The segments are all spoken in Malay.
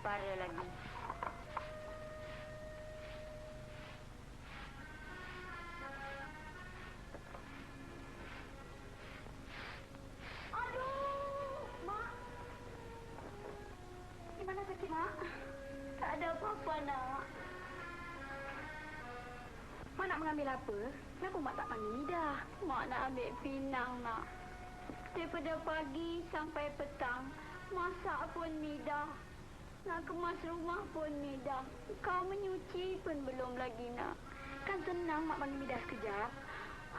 parah lagi. Aduh, Mak. Gimana sakit, Mak? Tak ada apa-apa, nak. Mak nak mengambil apa? Kenapa Mak tak panggil Nida? Mak nak ambil pinang, nak. Daripada pagi sampai petang, masak pun Mida. Nak kemas rumah pun Mida. Kau menyuci pun belum lagi, nak. Kan senang Mak panggil Nida sekejap.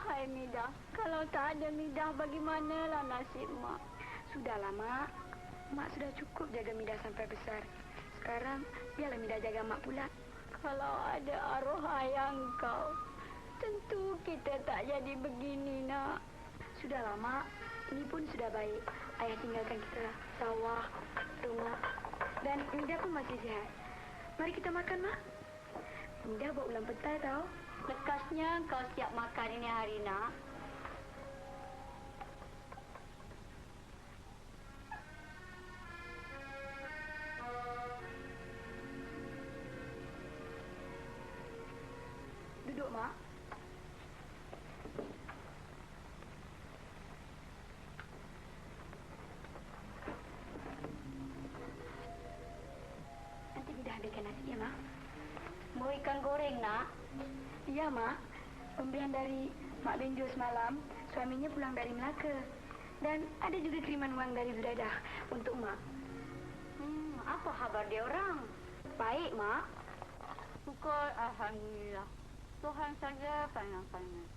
Hai Mida, kalau tak ada Mida, bagaimanalah nasib Mak? Sudahlah, Mak. Mak sudah cukup jaga Nida sampai besar. Sekarang, biarlah Nida jaga Mak pula. Kalau ada arwah ayah kau, tentu kita tak jadi begini, nak. Sudahlah, Mak. Ini pun sudah baik. Ayah tinggalkan kita sawah, rumah. Dan Nida pun masih sihat. Mari kita makan, Mak. Nida buat ulang petai tau. Lekasnya kau siap makan ini hari, nak. Duduk, Mak. Nanti Nida ambilkan nasi ya, Mak. Mau ikan goreng, nak? Iya, Mak. Pemberian dari Mak Benjo semalam, suaminya pulang dari Melaka. Dan ada juga kiriman uang dari Zuraidah untuk Mak. Apa khabar dia orang? Baik, Mak. Syukur, alhamdulillah. Tuhan saja pandang-pandang.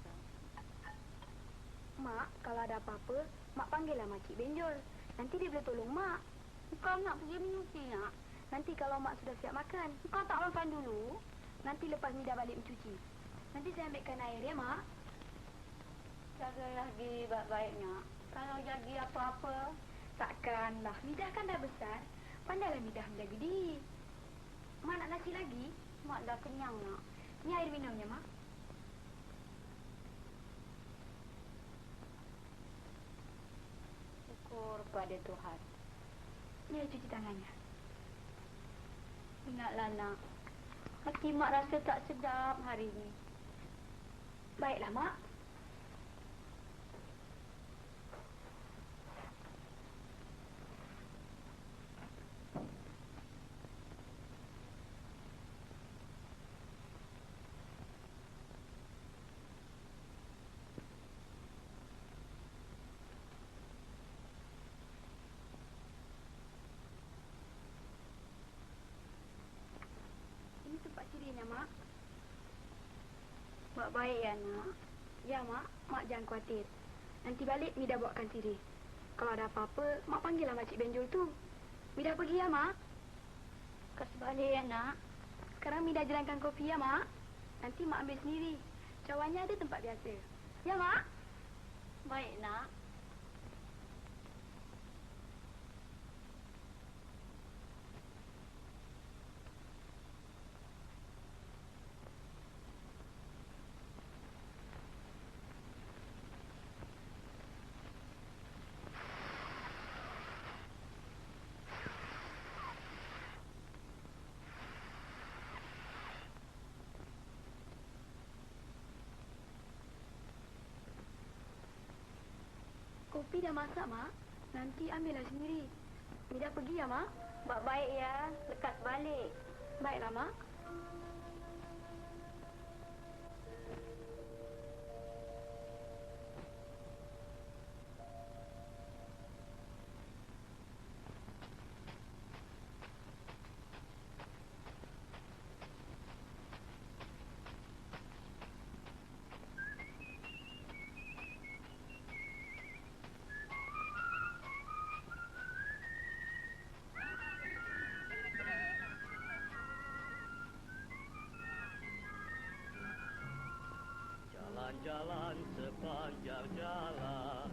Mak, kalau ada apa-apa, Mak panggillah Makcik Benjol. Nanti dia boleh tolong Mak. Kau nak pergi menyuci, nak? Nanti kalau Mak sudah siap makan. Kau tak makan dulu? Nanti lepas Nida balik mencuci. Nanti saya ambilkan air ya, Mak. Jagalah diri baik-baik, nak. Kalau jadi apa-apa, Takkanlah, Nida kan dah besar. Pandailah Nida menjaga diri. Mak nak nasi lagi? Mak dah kenyang, nak. Ni air minumnya, Mak. Syukur pada Tuhan. Ni air cuci tangannya. Ingatlah, nak. Hati Mak rasa tak sedap hari ini. Baiklah, Mak. Ini tempat cirinya, Mak. Buat baik ya, nak. Ya, Mak. Mak jangan khawatir. Nanti balik, Mida bawakan sirih. Kalau ada apa-apa, Mak panggillah Makcik Benjol tu. Mida pergi ya, Mak. Kasih balik ya, nak. Sekarang Mida jalankan kopi ya, Mak. Nanti Mak ambil sendiri. Cawannya ada tempat biasa. Ya, Mak? Baik, nak. Kopi dah masak, Mak. Nanti ambillah sendiri. Mida pergi ya, Mak? Buat baik ya. Lekas balik. Baiklah, Mak. Jalan-jalan sepanjang jalan,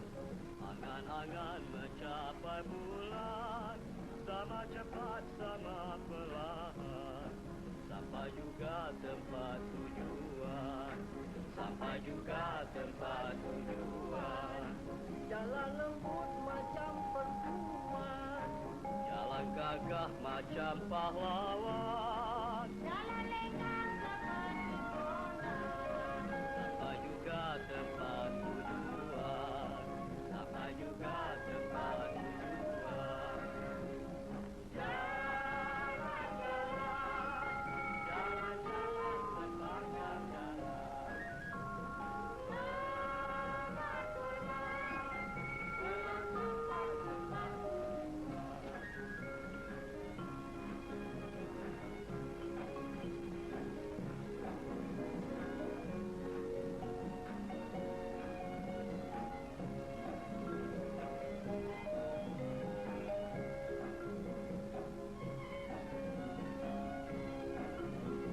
angan-angan mencapai bulan, sama cepat sama perlahan, sampai juga tempat tujuan, sampai juga tempat tujuan. Jalan lembut macam perfuman, jalan kaki megah macam pahlawan. Jalan lengang seperti kondangan. Sampai juga tempat tujuan. Sampai juga tempat tujuan. Jalan-jalan, jalan-jalan sepanjang jalan.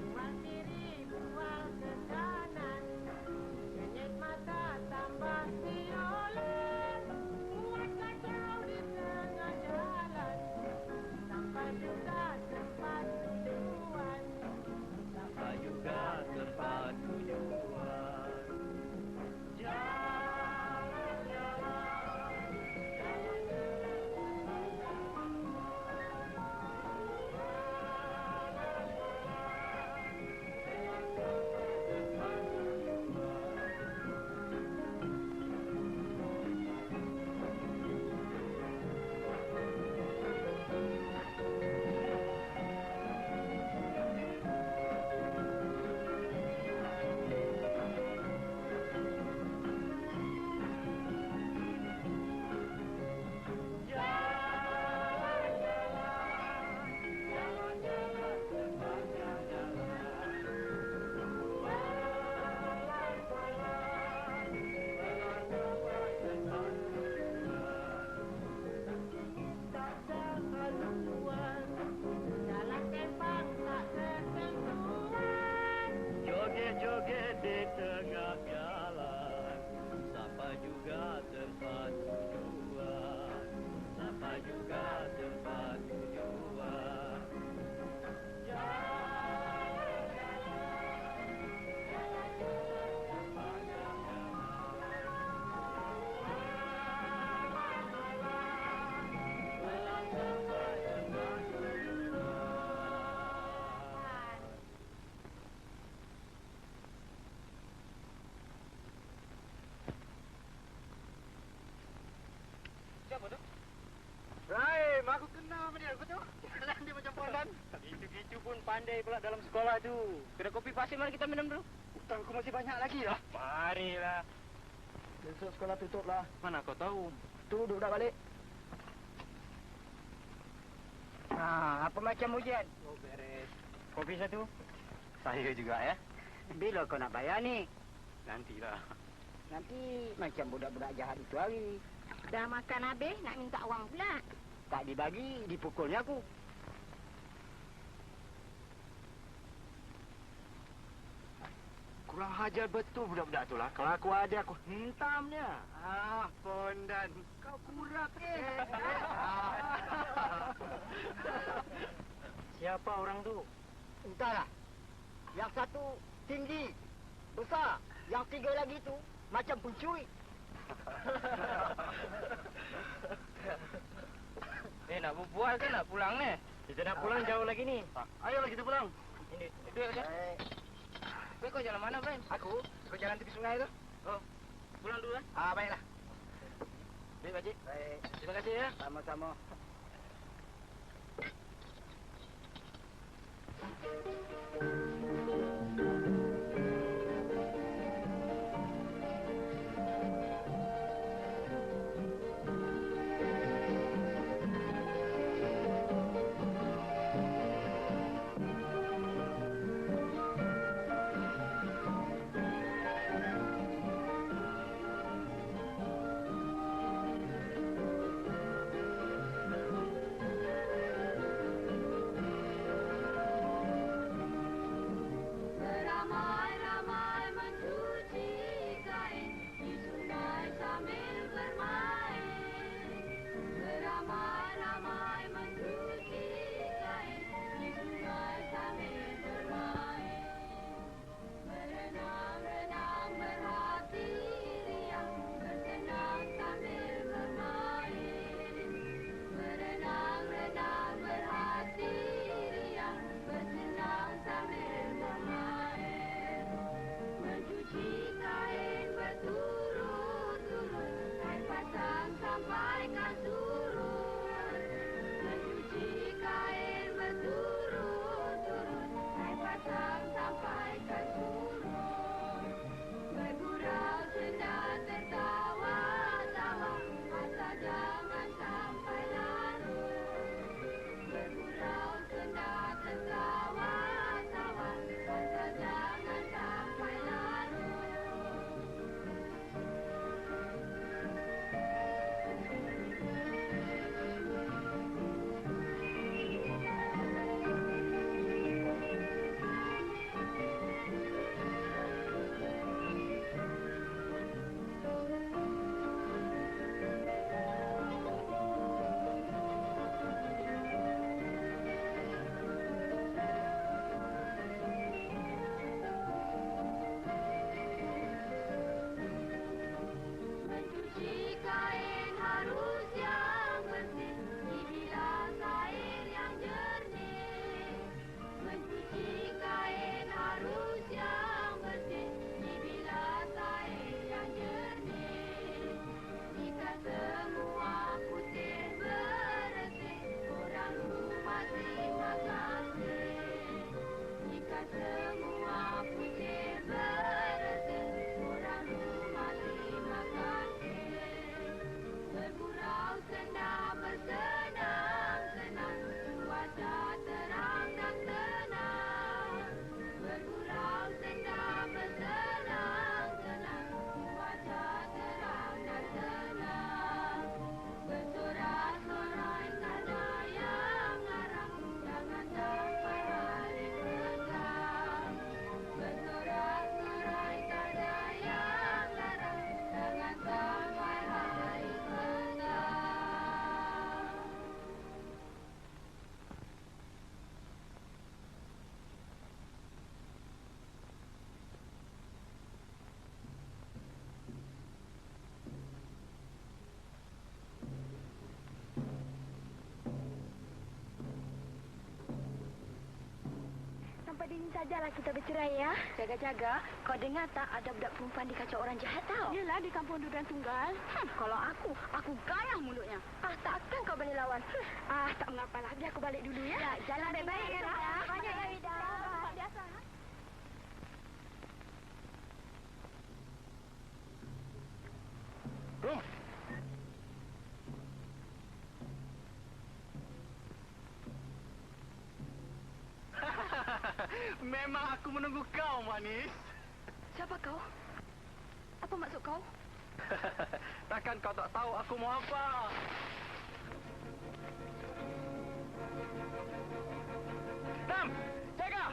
Buang kiri, buang ke kanan. Jenis mata tambah violet. Buat kacau di tengah jalan. Sampai juga tempat tujuan. Sampai juga tempat tujuan. Jalan-jalan, jalan-jalan sepanjang jalan. Pelan-pelan, pelan sampai tempat tujuan. Tak sehaluan. Jalan tembak tak tersentuhan. Joget-joget di tengah jalan. Sampai juga tempat tujuan. Sampai juga tempat tujuan. Jalan-jalan, jalan-jalan sepanjang jalan. Pelan sampai tempat tujuan. Siapa tu? Rahim, aku kenal sama dia. Kau tengok jalan dia macam pondan. Gitu-gitu pun pandai pula dalam sekolah tu. Kedai kopi pasir mari kita minum dulu. Hutangku masih banyak lagi lah. Marilah. Besok sekolah tutup lah. Mana kau tahu? Tu duduk dah balik. Apa macam ujian? Oh, beres. Kopi satu. Saya juga ya. Bila kau nak bayar ni? Nantilah. Nanti macam budak-budak jahat itu hari. Dah makan habis nak minta wang pula. Tak dibagi, dipukulnya aku. Kurang hajar betul budak-budak tu lah. Kalau aku ada, aku hentam dia. Pondan. Kau kurap Siapa orang tu? Entahlah. Yang satu tinggi, besar. Yang tiga lagi tu macam pencuri. Nak berbual ke nak pulang ni? Kita nak pulang jauh lagi ni. Ayolah kita pulang. Ini, itu ya. Kau jalan mana, Ibrahim? Aku jalan tepi sungai tu. Oh, pulang dulu lah. Baiklah. Baik, Pakcik. Baik. Terima kasih ya. Sama-sama. pada ini sajalah kita bercerai ya. Jaga-jaga. Kau dengar tak ada budak perempuan dikacau orang jahat tau? Yelah di kampung Dudan Tunggal. Kalau aku gayah mulutnya. Takkan kau boleh lawan. Tak mengapalah. Biar aku balik dulu ya. Jalan baik-baik ya. Banyak ya, Ida. Biasa. Rum. Memang aku menunggu kau, manis. Siapa kau? Apa maksud kau? Takkan kau tak tahu aku mau apa? Tam, jaga!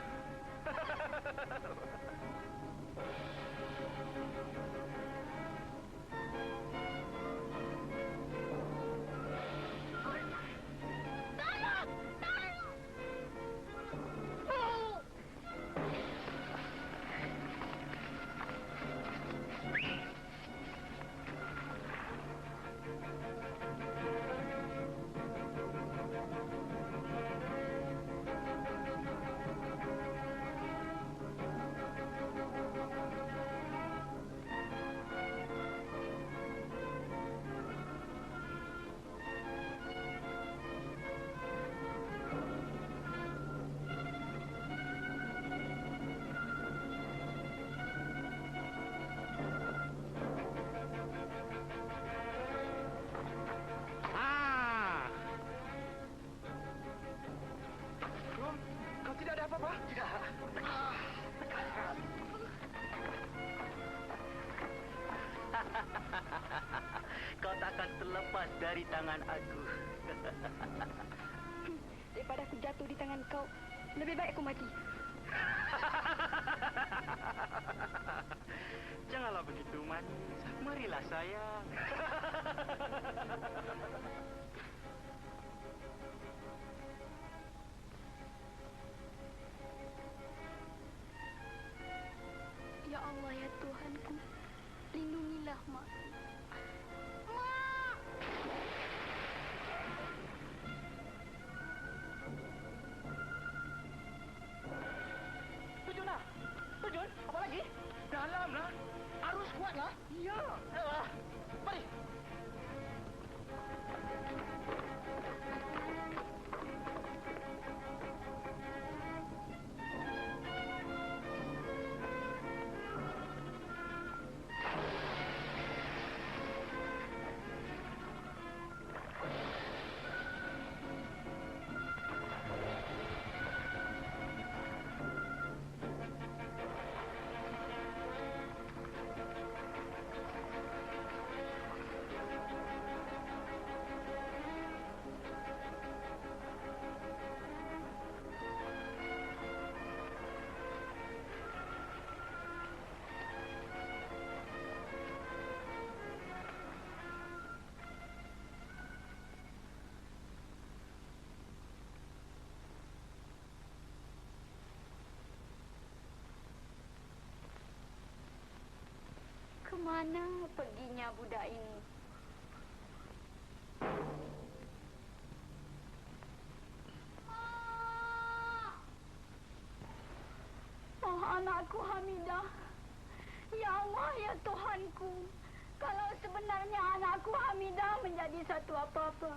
Apa-apa? Tidak. Kau takkan terlepas dari tangan aku. Daripada aku jatuh di tangan kau, lebih baik aku mati. Janganlah begitu, manis. Marilah, sayang. Ya Allah, ya Tuhanku, lindungilah Mak. Tujun lah. Tujun, apa lagi? Dalam lah. Arus kuat lah. Ya. Mari. Kemana perginya budak ini? Oh, anakku Hamidah. Ya Allah, ya Tuhanku. Kalau sebenarnya anakku Hamidah menjadi satu apa-apa,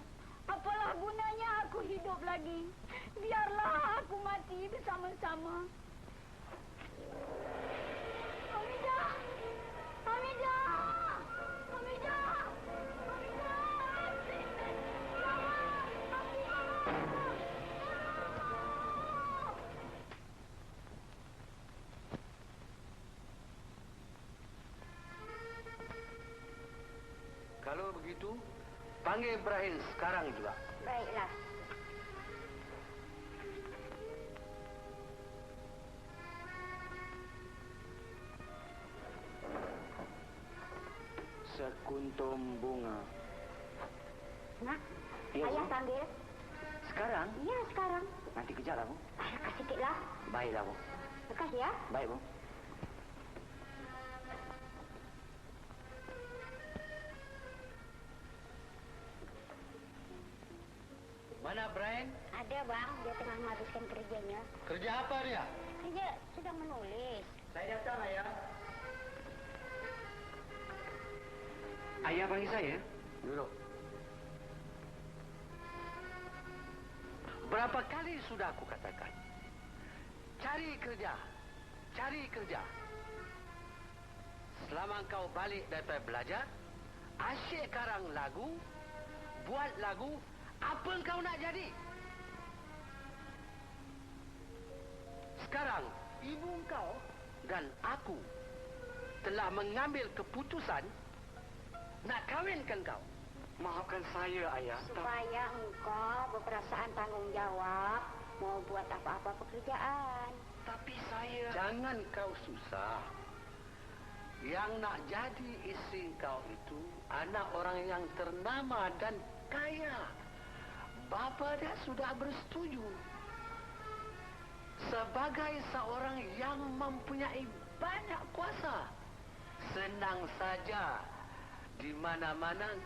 apalah gunanya aku hidup lagi? Biarlah aku mati bersama-sama. Hamidah! Hamidah! Hamidah! Hamidah! Kalau begitu, panggil Ibrahim sekarang juga. Baiklah. Sekuntum bunga. Nak, Ya, ayah Bu. panggil. Sekarang? Ya, sekarang. Nanti kejap lah, Bu. Lekas sikitlah. Baiklah, Bu. Lekas ya. Baik, Bu. Mana Brian? Ada bang, dia tengah menghabiskan kerjanya. Kerja apa dia? Dia sedang menulis. Saya datang, Ayah. Ayah panggil saya? Duduk. Berapa kali sudah aku katakan? Cari kerja. Cari kerja. Selama kau balik daripada belajar, asyik karang lagu, buat lagu, apa kau nak jadi? Sekarang, ibu kau dan aku telah mengambil keputusan nak kahwinkan kau. Maafkan saya, Ayah. Supaya engkau berperasaan tanggung jawab mau buat apa-apa pekerjaan. Tapi saya... Jangan kau susah. Yang nak jadi isteri kau itu anak orang yang ternama dan kaya. Bapa dia sudah bersetuju. Sebagai seorang yang mempunyai banyak kuasa, senang saja di mana-mana